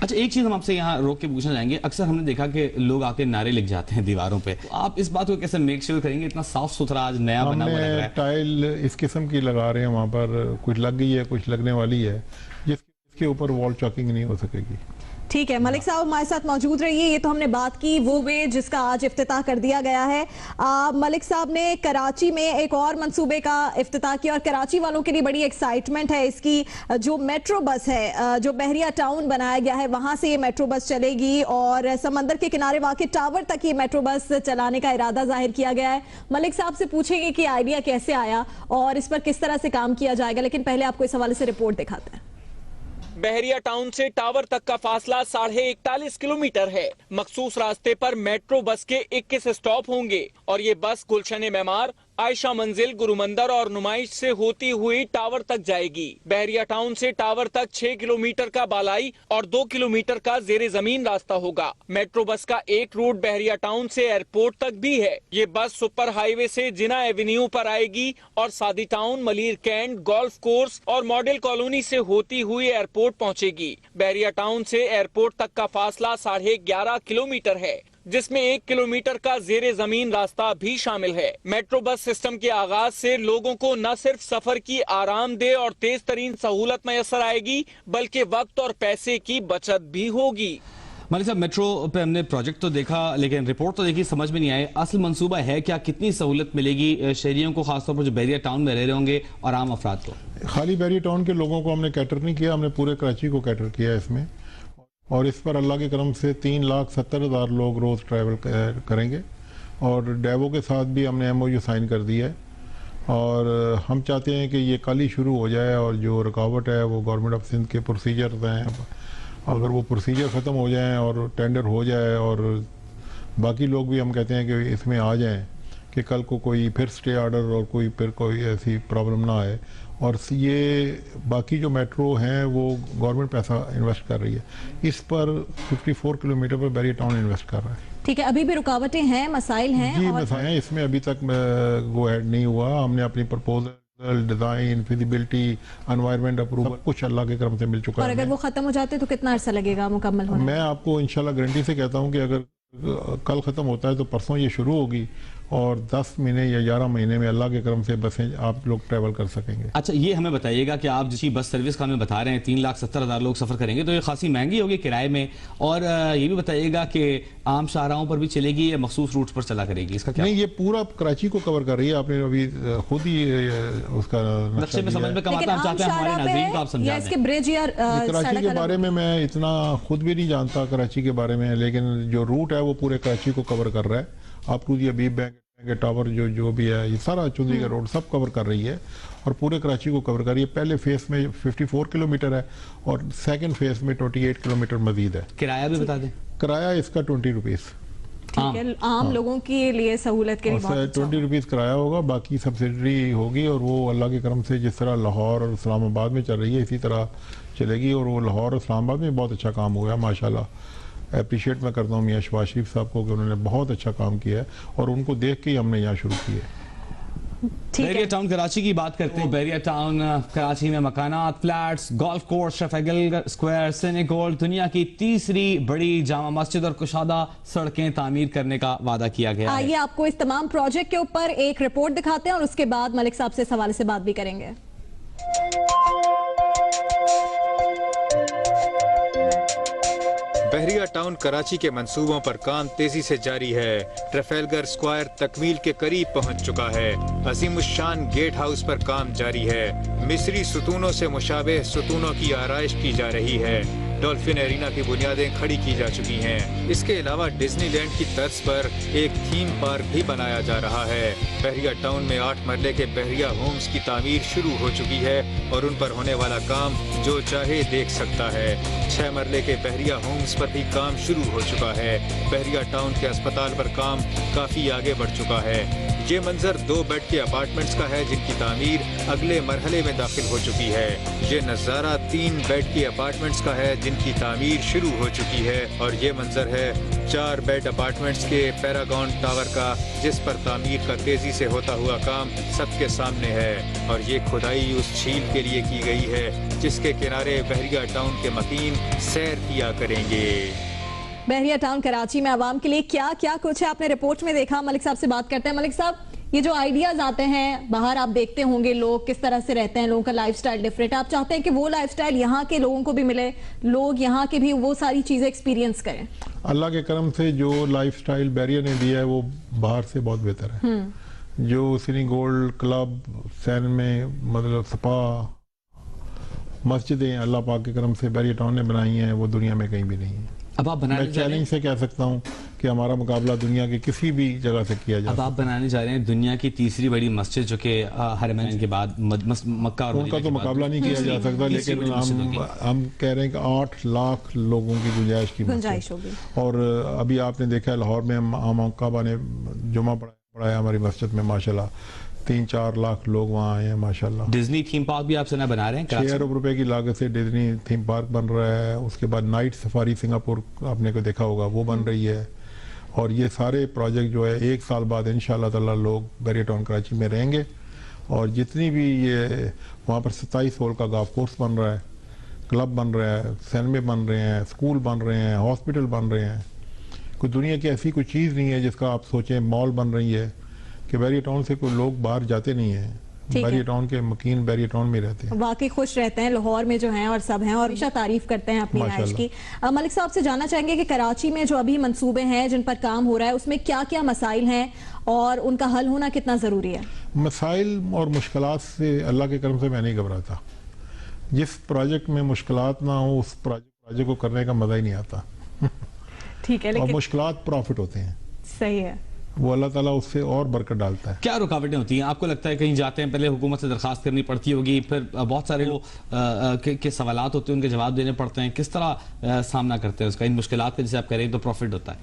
अच्छा, एक चीज हम आपसे यहाँ रोक के पूछना चाहेंगे, अक्सर हमने देखा कि लोग आके नारे लिख जाते हैं दीवारों पे, आप इस बात को कैसे मेक श्योर करेंगे? इतना साफ सुथरा आज नया बना हुआ लग रहा है। टाइल इस किस्म की लगा रहे हैं वहाँ पर, कुछ लग गई है, कुछ लगने वाली है, जिसके ऊपर वॉल चॉकिंग नहीं हो सकेगी। ठीक है, मलिक साहब हमारे साथ मौजूद रहिए। ये तो हमने बात की वो वे जिसका आज इफ्तिताह कर दिया गया है। मलिक साहब ने कराची में एक और मंसूबे का इफ्तिताह किया, और कराची वालों के लिए बड़ी एक्साइटमेंट है इसकी। जो मेट्रो बस है, जो बहरिया टाउन बनाया गया है, वहां से ये मेट्रो बस चलेगी, और समंदर के किनारे वाक़ टावर तक ये मेट्रो बस चलाने का इरादा जाहिर किया गया है। मलिक साहब से पूछेंगे कि आइडिया कैसे आया और इस पर किस तरह से काम किया जाएगा, लेकिन पहले आपको इस हवाले से रिपोर्ट दिखाते हैं। बहरिया टाउन से टावर तक का फासला 41.5 किलोमीटर है। मखसूस रास्ते पर मेट्रो बस के 21 स्टॉप होंगे, और ये बस गुलशन मेमार, आयशा मंजिल, गुरुमंदर और नुमाइश से होती हुई टावर तक जाएगी। बहरिया टाउन से टावर तक 6 किलोमीटर का बालाई और 2 किलोमीटर का जेरे जमीन रास्ता होगा। मेट्रो बस का एक रूट बहरिया टाउन से एयरपोर्ट तक भी है। ये बस सुपर हाईवे से जिना एवेन्यू पर आएगी और Saadi town, Malir cantt, golf course और मॉडल कॉलोनी से होती हुई एयरपोर्ट पहुंचेगी। बहरिया टाउन से एयरपोर्ट तक का फासला 11.5 किलोमीटर है, जिसमें 1 किलोमीटर का जेरे जमीन रास्ता भी शामिल है। मेट्रो बस सिस्टम के आगाज से लोगों को न सिर्फ सफर की आरामदेह और तेज तरीन सहूलत मैसर आएगी, बल्कि वक्त और पैसे की बचत भी होगी। मलिक साहब, मेट्रो पे हमने प्रोजेक्ट तो देखा, लेकिन रिपोर्ट तो देखी, समझ में नहीं आए असल मंसूबा है क्या, कितनी सहूलत मिलेगी शहरियों को, खासतौर पर जो बहरिया टाउन में रह रहे होंगे, और आम अफराद को? खाली बहरिया टाउन के लोगों को हमने कैटर नहीं किया, हमने पूरे कराची को कैटर किया इसमें। और इस पर अल्लाह के करम से 3,70,000 लोग रोज़ ट्रैवल करेंगे, और डेवो के साथ भी हमने MOU साइन कर दिया है। और हम चाहते हैं कि ये कल ही शुरू हो जाए, और जो रुकावट है वो गवर्नमेंट ऑफ सिंध के प्रोसीजर हैं, अगर वो प्रोसीजर ख़त्म हो जाएं और टेंडर हो जाए, और बाकी लोग भी हम कहते हैं कि इसमें आ जाएं, कि कल को कोई फिर स्टे ऑर्डर और कोई फिर कोई ऐसी प्रॉब्लम ना आए, और ये बाकी जो मेट्रो हैं वो गवर्नमेंट पैसा इन्वेस्ट कर रही है। इस पर 54 किलोमीटर पर बैरियर टाउन इन्वेस्ट कर रहा है। ठीक है, अभी भी रुकावटें हैं, मसाइल हैं? जी मसाइल हैं, इसमें अभी तक गो हेड नहीं हुआ। हमने अपनी proposal, design, feasibility, environment approval कुछ अल्लाह के करम से मिल चुका है। और अगर वो खत्म हो जाते तो कितना अरसा लगेगा मुकम्मल होने? मैं आपको इंशाल्लाह गारंटी से कहता हूँ कि अगर कल ख़त्म होता है तो परसों ये शुरू होगी और 10 महीने या 11 महीने में अल्लाह के करम से बसें आप लोग ट्रैवल कर सकेंगे। अच्छा, ये हमें बताइएगा कि आप जिस बस सर्विस का हमें बता रहे हैं 3,70,000 लोग सफ़र करेंगे, तो ये खासी महंगी होगी किराए में। और ये भी बताइएगा कि आम शाहराहों पर भी चलेगी या मखसूस रूट्स पर चला करेगी, इसका क्या? नहीं, ये पूरा कराची को कवर कर रही है। आपने अभी खुद ही उसका नक्शे में समझ में कम आता है, हम चाहते हैं हमारे नाज़रीन को आप समझा दें। ब्रिज या कराची के बारे में मैं इतना खुद भी नहीं जानता कराची के बारे में, लेकिन जो रूट है वो पूरे कराची को कवर कर रहा है। आप टू दी अबीब बैंक के टावर जो भी है, ये सारा चुंदी का रोड सब कवर कर रही है और पूरे कराची को कवर कर रही है। पहले फेस में 54 किलोमीटर है और सेकंड फेस में 28 किलोमीटर मजीद है। किराया भी बता दें। किराया इसका 20 रुपीज़। ठीक है, आम लोगों के लिए सहूलत के लिए 20 रुपीज़ किराया होगा, बाकी सब्सिडी होगी और वो अल्लाह के करम से जिस तरह लाहौर और इस्लामाबाद में चल रही है इसी तरह चलेगी। और वो लाहौर और इस्लामाबाद में बहुत अच्छा काम हुआ है माशाल्लाह। अप्रिशिएट मैं करता हूँ मियाँ शहबाज शरीफ साहब को कि उन्होंने बहुत अच्छा काम किया है और उनको देख के ही हमने यहाँ शुरू किया है। बैरियर टाउन कराची की बात करते हैं। बैरियर टाउन कराची में मकानात, फ्लैट्स, गोल्फ कोर्स, ट्रफेगल स्क्वायर, सेनेगोल्ड, दुनिया की तीसरी बड़ी जामा मस्जिद और कुशादा सड़कें तामीर करने का वादा किया गया है। आइए आपको इस तमाम प्रोजेक्ट के ऊपर एक रिपोर्ट दिखाते हैं और उसके बाद मलिक साहब से इस हवाले से बात भी करेंगे। बहरिया टाउन कराची के मंसूबों पर काम तेजी से जारी है। ट्रफेलगर स्क्वायर तकमील के करीब पहुंच चुका है। अजीमुशान गेट हाउस पर काम जारी है। मिस्री सुतूनों से मुशाबे सुतूनों की आराइश की जा रही है। डॉल्फिन एरिना की बुनियादें खड़ी की जा चुकी हैं। इसके अलावा डिज्नीलैंड की तर्ज पर एक थीम पार्क भी बनाया जा रहा है। बहरिया टाउन में 8 मरले के बहरिया होम्स की तामीर शुरू हो चुकी है और उन पर होने वाला काम जो चाहे देख सकता है। 6 मरले के बहरिया होम्स पर भी काम शुरू हो चुका है। बहरिया टाउन के अस्पताल पर काम काफी आगे बढ़ चुका है। ये मंजर 2 बेड के अपार्टमेंट्स का है जिनकी तामीर अगले मरहले में दाखिल हो चुकी है। ये नज़ारा 3 बेड के अपार्टमेंट्स का है जिनकी तामीर शुरू हो चुकी है और ये मंजर है 4 बेड अपार्टमेंट्स के पैरागॉन टावर का, जिस पर तामीर का तेजी से होता हुआ काम सबके सामने है। और ये खुदाई उस झील के लिए की गई है जिसके किनारे बहरिया टाउन के मकीन सैर किया करेंगे। बहरिया टाउन कराची में आवाम के लिए क्या क्या कुछ है आपने रिपोर्ट में देखा। मलिक साहब से बात करते हैं। मलिक साहब, ये जो आइडियाज आते हैं बाहर, आप देखते होंगे लोग किस तरह से रहते हैं, लोगों का लाइफस्टाइल डिफरेंट है, आप चाहते हैं कि वो लाइफस्टाइल यहाँ के लोगों को भी मिले, लोग यहाँ के भी वो सारी चीजें एक्सपीरियंस करें। अल्लाह के करम से जो लाइफस्टाइल बैरियर ने दिया है वो बाहर से बहुत बेहतर है। जो सिनी गोल्ड क्लब सैन में मतलब स्पा मस्जिदें अल्लाह पाक के करम से बैरियर टाउन ने बनाई हैं वो दुनिया में कहीं भी नहीं है। अब आप बनाने मैं चैलेंज से कह सकता हूँ कि हमारा मुकाबला दुनिया के किसी भी जगह से किया जाए। अब आप बनाने जा रहे हैं दुनिया की तीसरी बड़ी मस्जिद जो कि हरमैन के बाद मक्का और उनका तो मुकाबला नहीं किया जा सकता, लेकिन हम कह रहे हैं कि 8 लाख लोगों की गुंजाइश होगी। और अभी आपने देखा लाहौर में मौका ने जुमा पढ़ाया हमारी मस्जिद में, माशाल्लाह 3-4 लाख लोग वहाँ आए हैं माशाल्लाह। डिज्नी थीम पार्क भी आपसे ना बना रहे हैं? 6 अरब रुपए की लागत से डिज्नी थीम पार्क बन रहा है। उसके बाद नाइट सफारी सिंगापुर आपने को देखा होगा वो बन रही है। और ये सारे प्रोजेक्ट जो है 1 साल बाद इंशाल्लाह ताला लोग बैरियर टाउन कराची में रहेंगे। और जितनी भी ये वहाँ पर 27 होल का गोल्फ कोर्स बन रहा है, क्लब बन रहा है, सैनमे बन रहे हैं, स्कूल बन रहे हैं, हॉस्पिटल बन रहे हैं। कोई दुनिया की ऐसी कोई चीज़ नहीं है जिसका आप सोचें। मॉल बन रही है कि बैरियर टाउन से कोई लोग बाहर जाते नहीं है। बैरियर टाउन के मकीन बैरियर टाउन में रहते हैं, वाकई खुश रहते हैं लाहौर में जो हैं और सब हैं और हमेशा तारीफ करते हैं अपनी आइश की। मलिक साहब से जानना चाहेंगे कि कराची में जो अभी मंसूबे हैं जिन पर काम हो रहा है उसमें क्या क्या मसाइल हैं और उनका हल होना कितना जरूरी है? मसाइल और मुश्किलात से अल्लाह के करम से मैं नहीं घबराता। जिस प्रोजेक्ट में मुश्किलात ना हो उस प्रोजेक्ट को करने का मजा ही नहीं आता। ठीक है, और मुश्किलात प्रॉफिट होते हैं। सही है, वो अल्लाह ताला उससे और बरकत डालता है। क्या रुकावटें होती हैं आपको लगता है? कहीं जाते हैं पहले हुकूमत से दरखास्त करनी पड़ती होगी, फिर बहुत सारे लोग के सवालात होते हैं उनके जवाब देने पड़ते हैं, किस तरह सामना करते हैं उसका? इन मुश्किलात का जैसे आप कह रहे हैं तो प्रॉफिट होता है।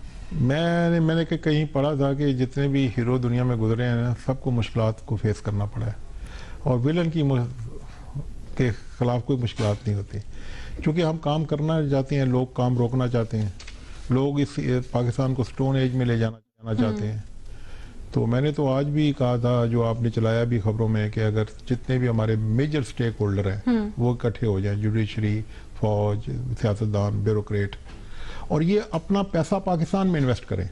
मैंने कहीं पढ़ा था कि जितने भी हीरो दुनिया में गुजरे हैं सबको मुश्किलात को फेस करना पड़ा है और विलन की के ख़िलाफ़ कोई मुश्किलात नहीं होती, क्योंकि हम काम करना चाहते हैं, लोग काम रोकना चाहते हैं, लोग इस पाकिस्तान को स्टोन एज में ले जाना चाहते हैं। तो मैंने तो आज भी कहा था, जो आपने चलाया भी खबरों में, कि अगर जितने भी हमारे मेजर स्टेक होल्डर हैं वो इकट्ठे हो जाएं, जुडिशरी, फौज, सियासतदान, ब्यूरोक्रेट, और ये अपना पैसा पाकिस्तान में इन्वेस्ट करें।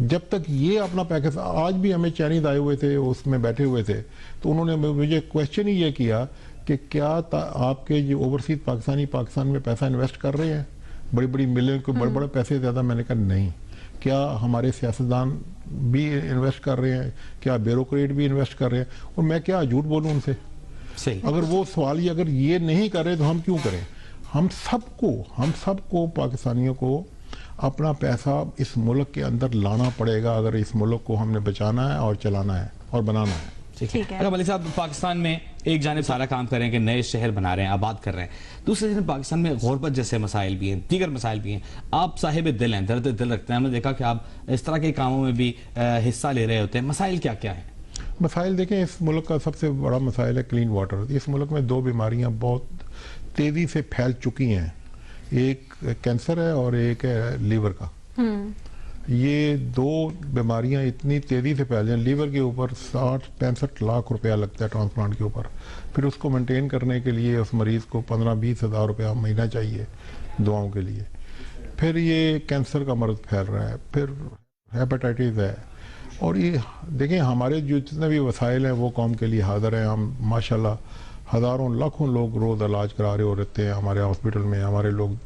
जब तक ये अपना पैकेज, आज भी हमें चाइनीज आए हुए थे, उसमें बैठे हुए थे, तो उन्होंने मुझे क्वेश्चन ही ये किया कि क्या आपके जो ओवरसीज पाकिस्तान में पैसा इन्वेस्ट कर रहे हैं, बड़ी बड़ी मिलें को बड़े बड़े पैसे ज़्यादा। मैंने कहा नहीं। क्या हमारे सियासतदान भी इन्वेस्ट कर रहे हैं, क्या ब्यूरोक्रेट भी इन्वेस्ट कर रहे हैं, और मैं क्या झूठ बोलूँ उनसे। सही। अगर वो सवाल ही अगर ये नहीं कर रहे तो हम क्यों करें। हम सबको पाकिस्तानियों को अपना पैसा इस मुल्क के अंदर लाना पड़ेगा, अगर इस मुल्क को हमने बचाना है और चलाना है और बनाना है। ठीक है। मलिक साहब, पाकिस्तान में एक जानिब सारा काम कर रहे हैं कि नए शहर बना रहे हैं, आबाद कर रहे हैं, दूसरी जानिब पाकिस्तान में गुर्बत जैसे मसाइल भी हैं, दीगर मसाइल भी हैं। आप साहिब दिल हैं, दर्द दिल रखते हैं, हमने देखा कि आप इस तरह के कामों में भी हिस्सा ले रहे होते हैं। मसाइल क्या क्या हैं? मसाइल देखें, इस मुल्क का सबसे बड़ा मसाइल है क्लीन वाटर। इस मुल्क में 2 बीमारियाँ बहुत तेज़ी से फैल चुकी हैं, एक कैंसर है और एक है लीवर का। ये 2 बीमारियां इतनी तेज़ी से फैल जाए, लीवर के ऊपर 60-65 लाख रुपया लगता है ट्रांसप्लांट के ऊपर, फिर उसको मेंटेन करने के लिए उस मरीज़ को 15-20 हज़ार रुपया महीना चाहिए दवाओं के लिए। फिर ये कैंसर का मर्ज फैल रहा है, फिर हेपेटाइटिस है, और ये देखें हमारे जो जितने भी वसाइल हैं वो कौम के लिए हाजिर हैं। हम माशाल्लाह हज़ारों लाखों लोग रोज़ इलाज करा रहे रहते हैं हमारे हॉस्पिटल में। हमारे लोग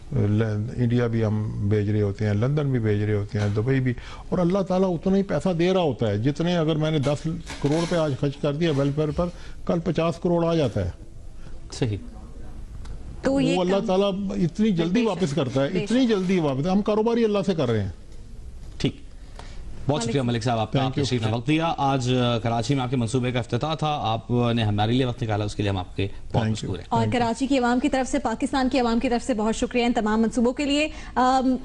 इंडिया भी हम भेज रहे होते हैं, लंदन भी भेज रहे होते हैं, दुबई भी, और अल्लाह ताला उतना ही पैसा दे रहा होता है जितने, अगर मैंने 10 करोड़ पे आज खर्च कर दिया वेलफेयर पर, कल 50 करोड़ आ जाता है। सही। तो वो अल्लाह ताला इतनी जल्दी वापस करता है, इतनी जल्दी वापस। हम कारोबार ही अल्लाह से कर रहे हैं। ठीक, बहुत शुक्रिया मलिक साहब, आपका तशरीफ ने वक्त दिया। आज कराची में आपके मंसूबे का इफ्तिताह था, आपने हमारे लिए वक्त निकाला, उसके लिए हम आपके बहुत मशकूर हैं। और कराची की आवाम की तरफ से, पाकिस्तान की आवाम की तरफ से बहुत शुक्रिया इन तमाम मंसूबों के लिए।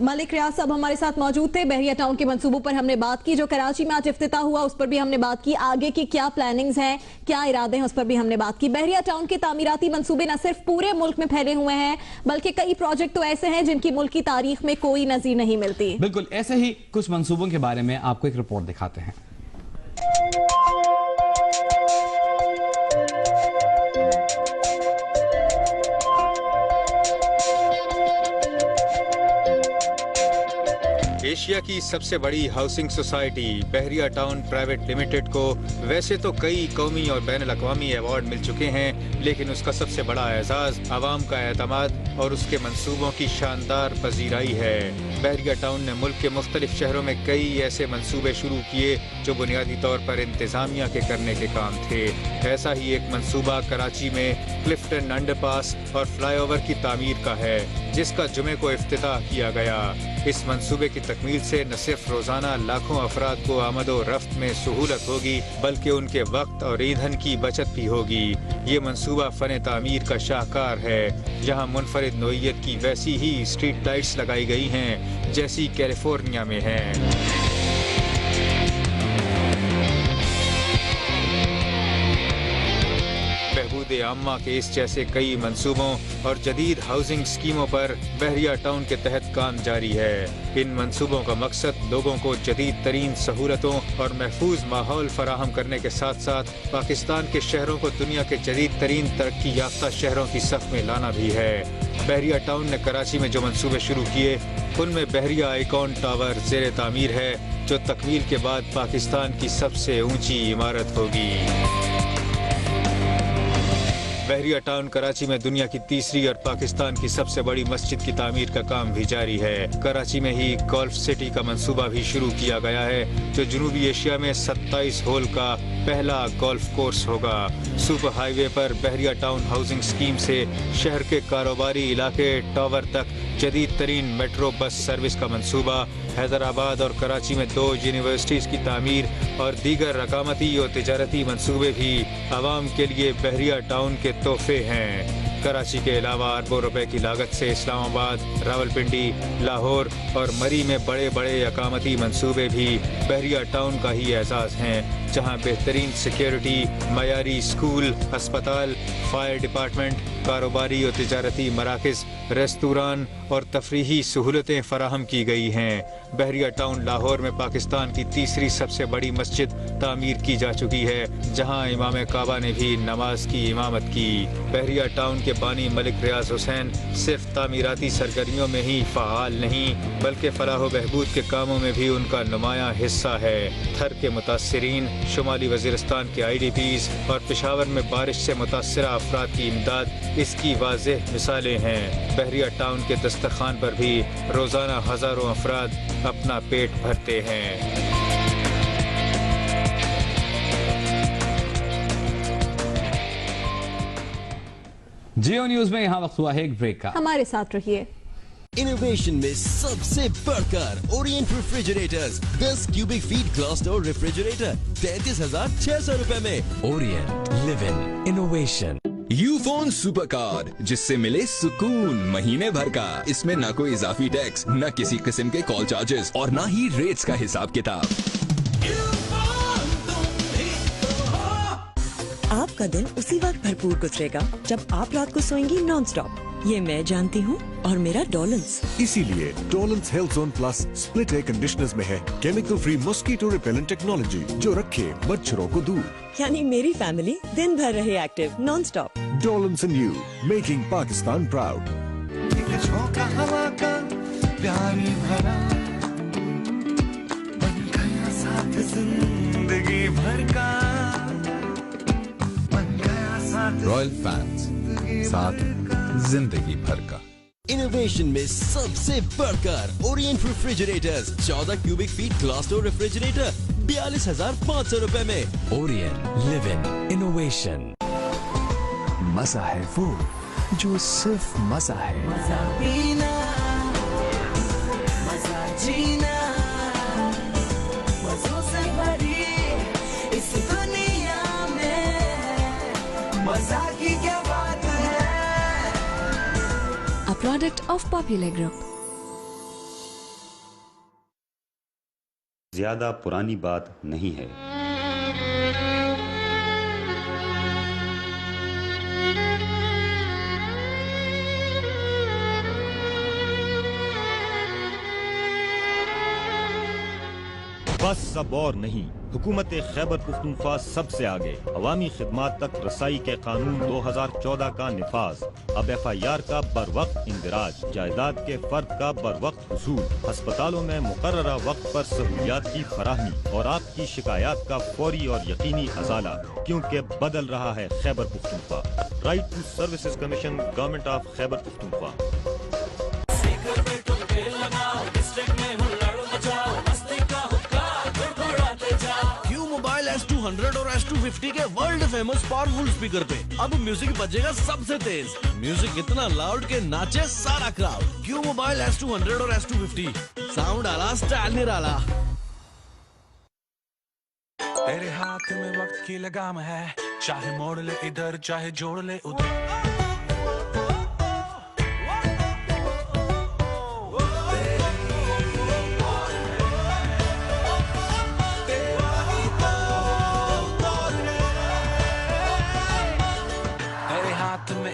मलिक रियाज साहब हमारे साथ मौजूद थे। बहरिया टाउन के मंसूबों पर हमने बात की, जो कराची में आज इफ्तिताह हुआ उस पर भी हमने बात की, आगे की क्या प्लानिंग्स हैं, क्या इरादे हैं, उस पर भी हमने बात की। बहरिया टाउन के तामीराती मंसूबे न सिर्फ पूरे मुल्क में फैले हुए हैं, बल्कि कई प्रोजेक्ट तो ऐसे हैं जिनकी मुल्क की तारीख में कोई नजीर नहीं मिलती। बिल्कुल ऐसे ही कुछ मंसूबों के बारे में आपको एक रिपोर्ट दिखाते हैं। एशिया की सबसे बड़ी हाउसिंग सोसाइटी बहरिया टाउन प्राइवेट लिमिटेड को वैसे तो कई कौमी और बैन अल-अक़वामी अवार्ड मिल चुके हैं, लेकिन उसका सबसे बड़ा एजाज आवाम का एतमाद और उसके मंसूबों की शानदार पजीराई है। बहरिया टाउन ने मुल्क के मुख्तलिफ शहरों में कई ऐसे मंसूबे शुरू किए जो बुनियादी तौर पर इंतजामिया के करने के काम थे। ऐसा ही एक मंसूबा कराची में क्लिफ्टन अंडरपास और फ्लाईओवर की तामीर का है, जिसका जुमे को इफ्तिताह किया गया। इस मंसूबे की तकमील से न सिर्फ रोजाना लाखों अफराद को आमदो रफ्त में सहूलत होगी, बल्कि उनके वक्त और ईंधन की बचत भी होगी। ये मंसूबा फन तामीर का शाहकार है, जहाँ मुनफरिद नोयत की वैसी ही स्ट्रीट लाइट्स लगाई गई हैं जैसी कैलिफोर्निया में है। आम्मा के इस जैसे कई मंसूबों और जदीद हाउसिंग स्कीमों पर बहरिया टाउन के तहत काम जारी है। इन मंसूबों का मकसद लोगों को जदीद तरीन सहूलतों और महफूज माहौल फराहम करने के साथ साथ पाकिस्तान के शहरों को दुनिया के जदीद तरीन तरक्की याफ्ता शहरों की सफ में लाना भी है। बहरिया टाउन ने कराची में जो मंसूबे शुरू किए उनमें बहरिया आइकॉन टावर ज़ेरे तामीर है, जो तकमील के बाद पाकिस्तान की सबसे ऊंची इमारत होगी। बहरिया टाउन कराची में दुनिया की तीसरी और पाकिस्तान की सबसे बड़ी मस्जिद की तामीर का काम भी जारी है। कराची में ही गोल्फ सिटी का मंसूबा भी शुरू किया गया है, जो जनूबी एशिया में 27 होल का पहला गोल्फ कोर्स होगा। सुपर हाईवे पर बहरिया टाउन हाउसिंग स्कीम से शहर के कारोबारी इलाके टावर तक जदीद तरीन मेट्रो बस सर्विस का मंसूबा, हैदराबाद और कराची में 2 यूनिवर्सिटीज की तामीर और दीगर रकामती और तिजारती मंसूबे भी आवाम के लिए बहरिया टाउन के तोहफे हैं। कराची के अलावा अरबों रुपए की लागत से इस्लामाबाद, रावलपिंडी, लाहौर और मरी में बड़े बड़े अकामती मंसूबे भी बहरिया टाउन का ही एहसास हैं, जहां बेहतरीन सिक्योरिटी, मयारी स्कूल, अस्पताल, फायर डिपार्टमेंट, कारोबारी और तिजारती मराकज़, रेस्तुरान और तफरीही सहूलतें फराहम की गई हैं। बहरिया टाउन लाहौर में पाकिस्तान की तीसरी सबसे बड़ी मस्जिद तामीर की जा चुकी है, जहां इमाम काबा ने भी नमाज की इमामत की। बहरिया टाउन के बानी मलिक रियाज हुसैन सिर्फ तामीराती सरगर्मियों में ही फ़ाल नहीं, बल्कि फलाह बहबूद के कामों में भी उनका नुमायां हिस्सा है। थर के मुतासिरीन, शुमाली वज़ीरिस्तान के IDPs और पेशावर में बारिश से मुतासरा अफराद की इमदाद इसकी वाज़ेह मिसालें हैं। बहरिया टाउन के दस्तरखान पर भी रोज़ाना हज़ारों अफराद अपना पेट भरते हैं। जियो न्यूज में यहाँ वक्त हुआ है एक ब्रेक का, हमारे साथ रहिए। इनोवेशन में सबसे बढ़कर Orient refrigerators 10 cubic feet glass door refrigerator 33,600 रुपए में। Orient, live in innovation. Ufone super card, जिससे मिले सुकून महीने भर का। इसमें ना कोई इजाफी टैक्स, न किसी किस्म के कॉल चार्जेस और ना ही रेट्स का हिसाब किताब। आपका दिन उसी वक्त भरपूर गुजरेगा जब आप रात को सोएंगी नॉन स्टॉप। ये मैं जानती हूँ और मेरा डोलेंस। इसीलिए Dawlance health zone plus split air conditioners में है chemical free mosquito repellent technology, जो रखे मच्छरों को दूर। यानी मेरी फैमिली दिन भर रहे active non stop. Dawlance and you, making Pakistan proud. झोंका हवा का प्यारी भरा बन गया साथ जिंदगी भर का, बन गया साथ रॉयल फैंस, साथ जिंदगी भर का। इनोवेशन में सबसे बढ़कर Orient refrigerators 14 cubic feet glass door refrigerator 42,500 रुपए में। Orient, live in innovation. मजा है वो जो सिर्फ मजा है। मजा पीना, मजा जीना, मजों से भरी इस दुनिया में मजा की क्या बात है। A product of Popular Group. ज्यादा पुरानी बात नहीं है। बस अब और नहीं, हुकूमत खैबर पुख्तूनख्वा सबसे आगे। अवामी खिदमात तक रसाई के कानून 2014 का निफाज। अब FIR का बर वक्त इंदिराज, जायदाद के फर्द का बर वक्त हुसूल, अस्पतालों में मुकर्ररा वक्त पर सहूलियात की फराहमी और आपकी शिकायत का फौरी और यकीनी अजाला, क्योंकि बदल रहा है Khyber Pakhtunkhwa. Right to services commission, government of Khyber Pakhtunkhwa. S200 और S250 के वर्ल्ड फेमस पावरफुल स्पीकर पे अब म्यूजिक बजेगा सबसे तेज। म्यूजिक इतना लाउड के नाचे सारा क्राउड। क्यू मोबाइल S200 और S250, साउंड आला, स्टाइल निराला। तेरे हाथ में वक्त की लगाम है, चाहे मोड़ ले इधर चाहे जोड़ ले उधर।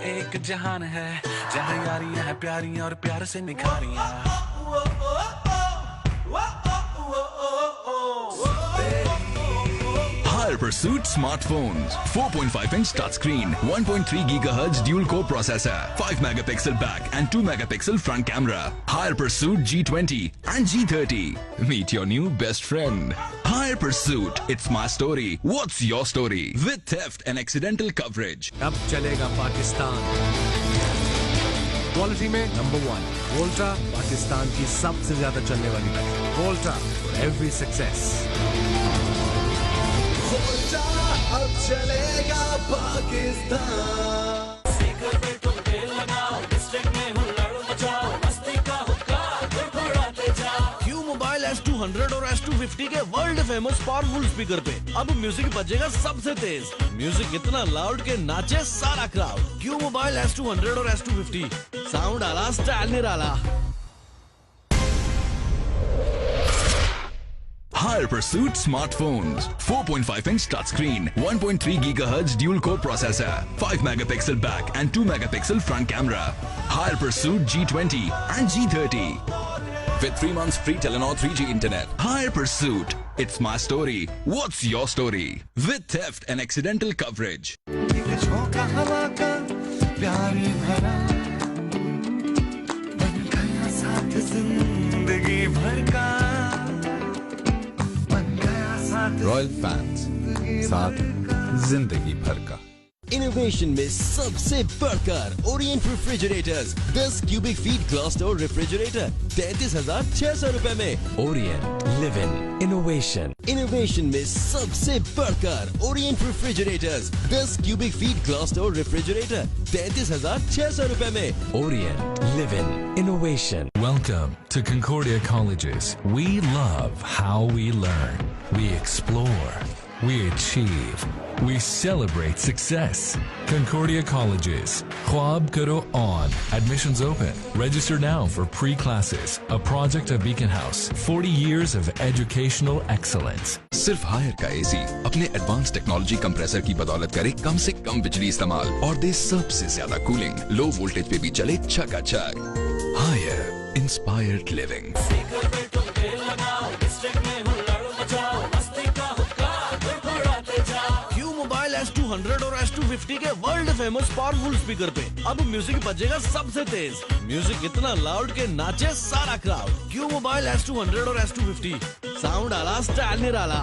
एक जहान है जहाँ यारियां हैं प्यारियां और प्यार से निखारियां। Higher Pursuit smartphones, 4.5 inch touchscreen, 1.3 GHz dual core processor, 5 megapixel back and 2 megapixel front camera. Higher Pursuit G20 and G30. Meet your new best friend. Higher Pursuit, it's my story. What's your story? With theft and accidental coverage. अब चलेगा Pakistan. Quality में number 1, Volta, Pakistan की सबसे ज्यादा चलने वाली battery. Volta for every success. Volta अब चलेगा पाकिस्तान। स्पीकर पे तुम तेल लगाओ, डिस्ट्रिक्ट में हुल्लड़ मचाओ, मस्ती का हुक्का गुड़गुड़ाते जाओ। क्यू मोबाइल S2 S200 और S250 के वर्ल्ड फेमस पावरफुल स्पीकर पे अब म्यूजिक बजेगा सबसे तेज। म्यूजिक इतना लाउड के नाचे सारा क्राउड। क्यू मोबाइल S200 और S250, साउंड आला, style Nirala. Higher Pursuit smartphones, 4.5-inch touchscreen, 1.3 GHz dual-core processor, 5 megapixel back and 2 megapixel front camera. Higher Pursuit G20 and G30 with 3 months free Telenor 3G internet. Higher Pursuit, it's my story. What's your story? With theft and accidental coverage. झोंका हवा का प्यारी भरा बन गया साथ जिंदगी भर का। रॉयल फैंस, साथ जिंदगी भर का। इनोवेशन में सबसे बढ़कर Orient refrigerators 10 cubic feet glass door refrigerator 33,600 रुपए में। Orient, live in innovation. Innovation में सबसे बढ़कर Orient refrigerators 10 cubic feet glass door refrigerator 33,600 रुपए में। Orient, live in innovation. Welcome to Concordia Colleges. We love how we learn. We explore. We achieve. We celebrate success. Concordia Colleges. Khwab Karo on. Admissions open. Register now for pre-classes. A project of Beacon House. 40 years of educational excellence. सिर्फ higher का AC अपने advance technology compressor की बदौलत करे कम से कम बिजली इस्तेमाल और दे सबसे ज्यादा कूलिंग। लो वोल्टेज पे भी चले छकाछक। Haier inspired living. Q mobile S200 और S250 के वर्ल्ड फेमस पावरफुल स्पीकर पे अब म्यूजिक बजेगा सबसे तेज। म्यूजिक इतना लाउड के नाचे सारा क्राउड। क्यू मोबाइल S200 और S250, साउंड आला, स्टाइल निराला।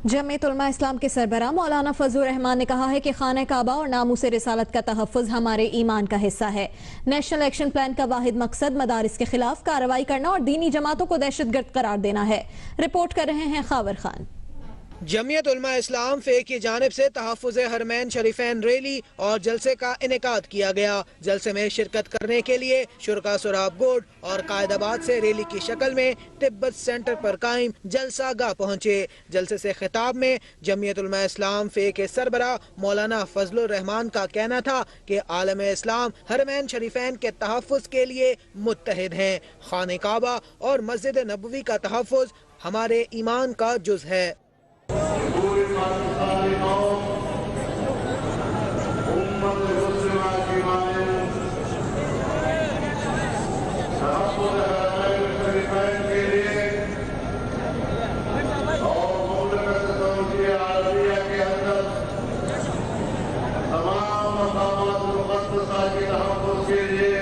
जमीयत उलमा इस्लाम के सरबराह मौलाना फजलुर रहमान ने कहा है कि खाना काबा और नामूस रिसालत का तहफ़्फ़ुज़ हमारे ईमान का हिस्सा है। नेशनल एक्शन प्लान का वाहिद मकसद मदारिस के खिलाफ कार्रवाई करना और दीनी जमातों को दहशतगर्द करार देना है। रिपोर्ट कर रहे हैं खावर खान। जमीयत उलमा इस्लाम फे की जानिब से तहफ़्फ़ुज़े हरमैन शरीफैन रैली और जलसे का इनेकाद किया गया। जलसे में शिरकत करने के लिए शुरका सोराब गोड और कायदाबाद से रैली की शक्ल में तिब्बत सेंटर पर कायम जलसा गाह पहुँचे। जलसे से खिताब में जमीयत उलमा इस्लाम फे के सरबराह मौलाना फजलुर रहमान का कहना था कि आलम इस्लाम हरमैन शरीफैन के तहफ़्फ़ुज़ के लिए मुत्तहिद हैं। खाने काबा और मस्जिद नबवी का तहफ़्फ़ुज़ हमारे ईमान का जुज़ है। पूरी पाकिस्तानी कौम उम्मत मुस्लिमा की माने तहफ़्फ़ुज़ हरमैन शरीफैन के लिए और मुमलकत सऊदी अरबिया के अंदर तमाम मक़ामात मुक़द्दसा के तहफ़्फ़ुज़ के लिए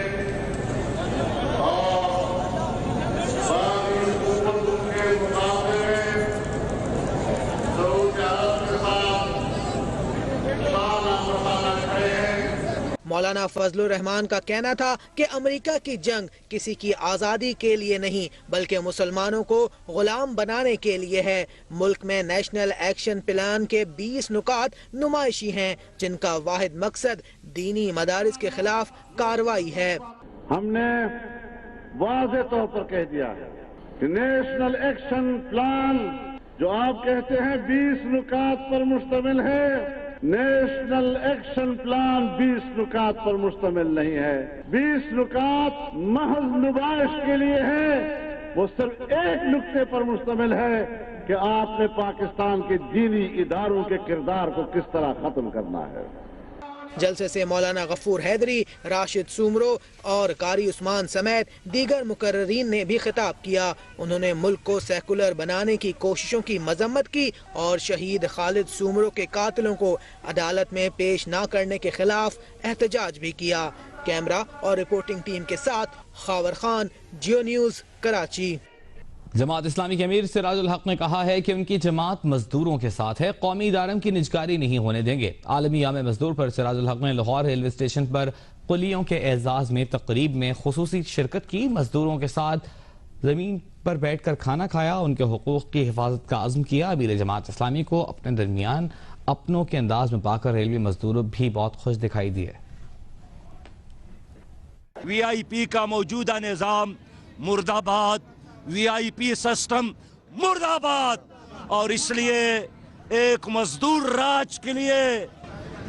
और बाकी हुकूमतों के मुकाबले में मौलाना फजलुर रहमान का कहना था कि अमेरिका की जंग किसी की आज़ादी के लिए नहीं बल्कि मुसलमानों को गुलाम बनाने के लिए है। मुल्क में नेशनल एक्शन प्लान के 20 नुकात नुमाइशी हैं जिनका वाहिद मकसद दीनी मदारिस के खिलाफ कार्रवाई है। हमने वाज़े तौर पर कह दिया है कि नेशनल एक्शन प्लान जो आप कहते हैं 20 नुकात पर मुश्तमिल है, नेशनल एक्शन प्लान 20 नुकात पर मुश्तमिल नहीं है। 20 नुकात महज नुमाइश के लिए है। वो सिर्फ एक नुक्ते पर मुश्तमिल है कि आपने पाकिस्तान के दीनी इदारों के किरदार को किस तरह खत्म करना है। जलसे से मौलाना गफूर हैदरी, राशिद सुमरो और कारी उस्मान समेत दीगर मुकर्ररीन ने भी खिताब किया। उन्होंने मुल्क को सेकुलर बनाने की कोशिशों की मजम्मत की और शहीद खालिद सुमरो के कातिलों को अदालत में पेश न करने के खिलाफ एहतजाज भी किया। कैमरा और रिपोर्टिंग टीम के साथ खावर खान, जियो न्यूज़, कराची। जमात इस्लामी के अमीर सिराजुल हक ने कहा है कि उनकी जमात मजदूरों के साथ है, कौमी इदारों की निजकारी नहीं होने देंगे। आलमी याम मजदूर पर सिराजुल हक ने लाहौर रेलवे स्टेशन पर कुलियों के एजाज में तकरीब में खुसूसी शिरकत की। मजदूरों के साथ जमीन पर बैठ कर खाना खाया, उनके हुकूक की हिफाजत का आज़म किया। अमीर जमात इस्लामी को अपने दरमियान अपनों के अंदाज में पाकर रेलवे मजदूर भी बहुत खुश दिखाई दिए। VIP का मौजूदा निज़ाम मुर्दाबाद, VIP सिस्टम मुर्दाबाद। और इसलिए एक मजदूर राज के लिए,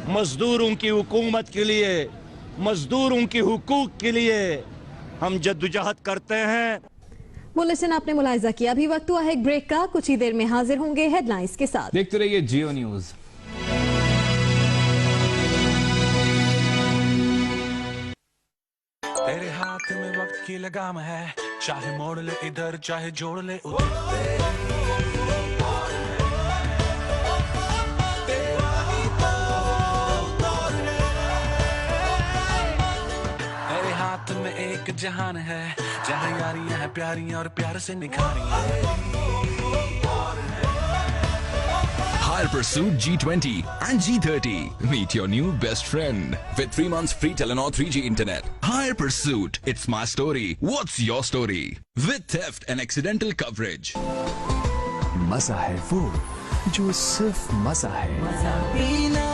मजदूरों की हुकूमत के लिए, मजदूरों की हुकूक के लिए हम जद्दोजहद करते हैं। बुलेटिन आपने मुलाहिजा किया। अभी वक्त हुआ है एक ब्रेक का, कुछ ही देर में हाजिर होंगे हेडलाइंस के साथ। देखते रहिए जियो न्यूज। तेरे हाथ में वक्त की लगाम है, चाहे मोड़ ले इधर चाहे जोड़ ले उधर। तेरे हाथ में एक जहान है, जहाँ यारियां हैं प्यारियां और प्यार से निखारियां। Hire Pursuit G20 and G30. Meet your new best friend. With 3 months free Telenor 3G internet. Hire Pursuit. It's my story. What's your story? With theft and accidental coverage. मजा है वो जो सिर्फ मजा है। मजा पीना,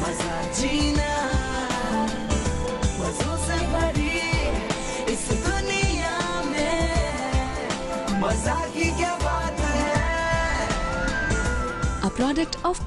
मजा जीना, मज़ों से भरी इस दुनिया में मजा की क्या बात है। A product of